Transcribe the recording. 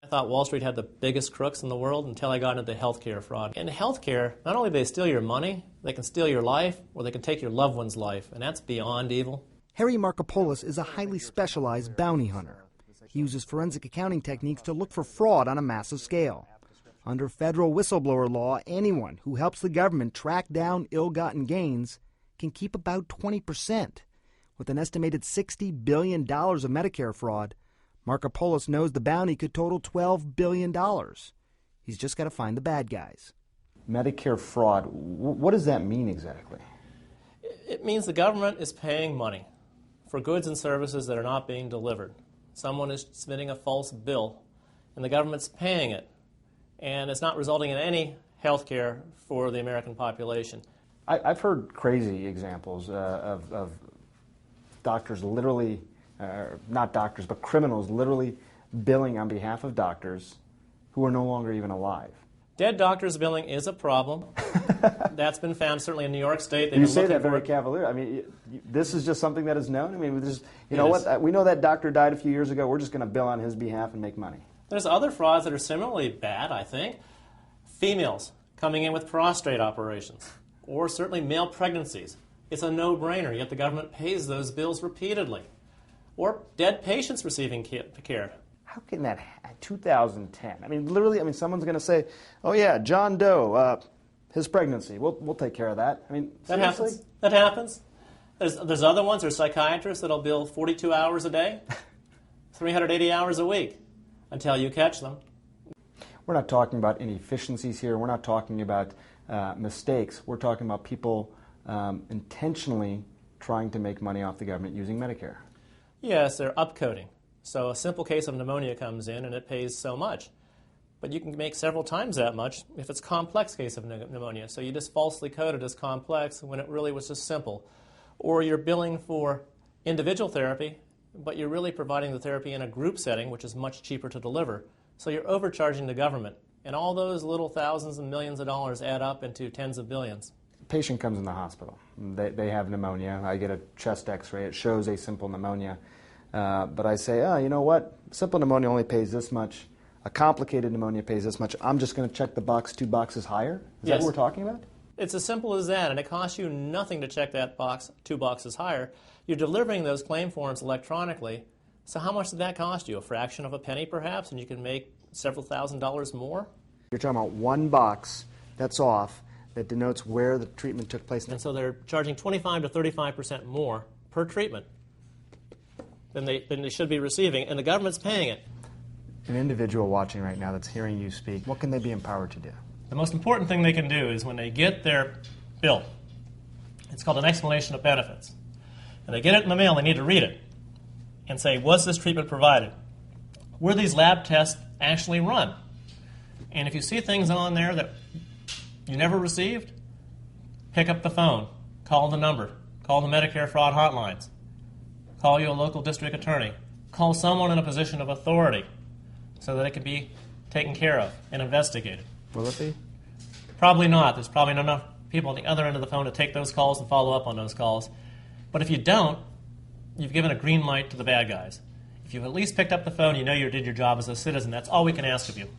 thought Wall Street had the biggest crooks in the world until I got into healthcare fraud. In healthcare, not only do they steal your money, they can steal your life, or they can take your loved one's life, and that's beyond evil. Harry Markopolos is a highly specialized bounty hunter. He uses forensic accounting techniques to look for fraud on a massive scale. Under federal whistleblower law, anyone who helps the government track down ill-gotten gains can keep about 20%. With an estimated $60 billion of Medicare fraud, Markopolos knows the bounty could total $12 billion. He's just got to find the bad guys. Medicare fraud, what does that mean exactly? It means the government is paying money for goods and services that are not being delivered. Someone is submitting a false bill, and the government's paying it, and it's not resulting in any health care for the American population. I've heard crazy examples of doctors literally, not doctors, but criminals literally billing on behalf of doctors who are no longer even alive. Dead doctors billing is a problem. That's been found certainly in New York State. You say that very cavalier. I mean, this is just something that is known. I mean, you know what? We know that doctor died a few years ago. We're just going to bill on his behalf and make money. There's other frauds that are similarly bad, I think. Females coming in with prostate operations, or certainly male pregnancies. It's a no-brainer, yet the government pays those bills repeatedly. Or dead patients receiving care. How can that happen? 2010. I mean, literally, someone's going to say, oh yeah, John Doe, his pregnancy, we'll take care of that. I mean, that happens. That happens. There's other ones. There's psychiatrists that'll bill 42 hours a day, 380 hours a week, until you catch them. We're not talking about inefficiencies here. We're not talking about mistakes. We're talking about people intentionally trying to make money off the government using Medicare. Yes, they're upcoding. So a simple case of pneumonia comes in and it pays so much. But you can make several times that much if it's a complex case of pneumonia. So you just falsely code it as complex when it really was just simple. Or you're billing for individual therapy, but you're really providing the therapy in a group setting, which is much cheaper to deliver. So you're overcharging the government. And all those little thousands and millions of dollars add up into tens of billions. The patient comes in the hospital. They have pneumonia. I get a chest x-ray. It shows a simple pneumonia. But I say, oh, you know what? Simple pneumonia only pays this much. A complicated pneumonia pays this much. I'm just going to check the box 2 boxes higher? Is that what we're talking about? It's as simple as that, and it costs you nothing to check that box 2 boxes higher. You're delivering those claim forms electronically. So how much did that cost you? A fraction of a penny, perhaps, and you can make several $1,000s more? You're talking about 1 box that's off that denotes where the treatment took place. And so they're charging 25 to 35% more per treatment than they should be receiving, and the government's paying it. An individual watching right now that's hearing you speak, what can they be empowered to do? The most important thing they can do is when they get their bill, it's called an explanation of benefits, and they get it in the mail, they need to read it and say, was this treatment provided? Were these lab tests actually run? And if you see things on there that you never received, pick up the phone, call the number, call the Medicare fraud hotlines, call your local district attorney, call someone in a position of authority so that it can be taken care of and investigated. Will it be? Probably not. There's probably not enough people on the other end of the phone to take those calls and follow up on those calls. But if you don't, you've given a green light to the bad guys. If you've at least picked up the phone, you know you did your job as a citizen. That's all we can ask of you.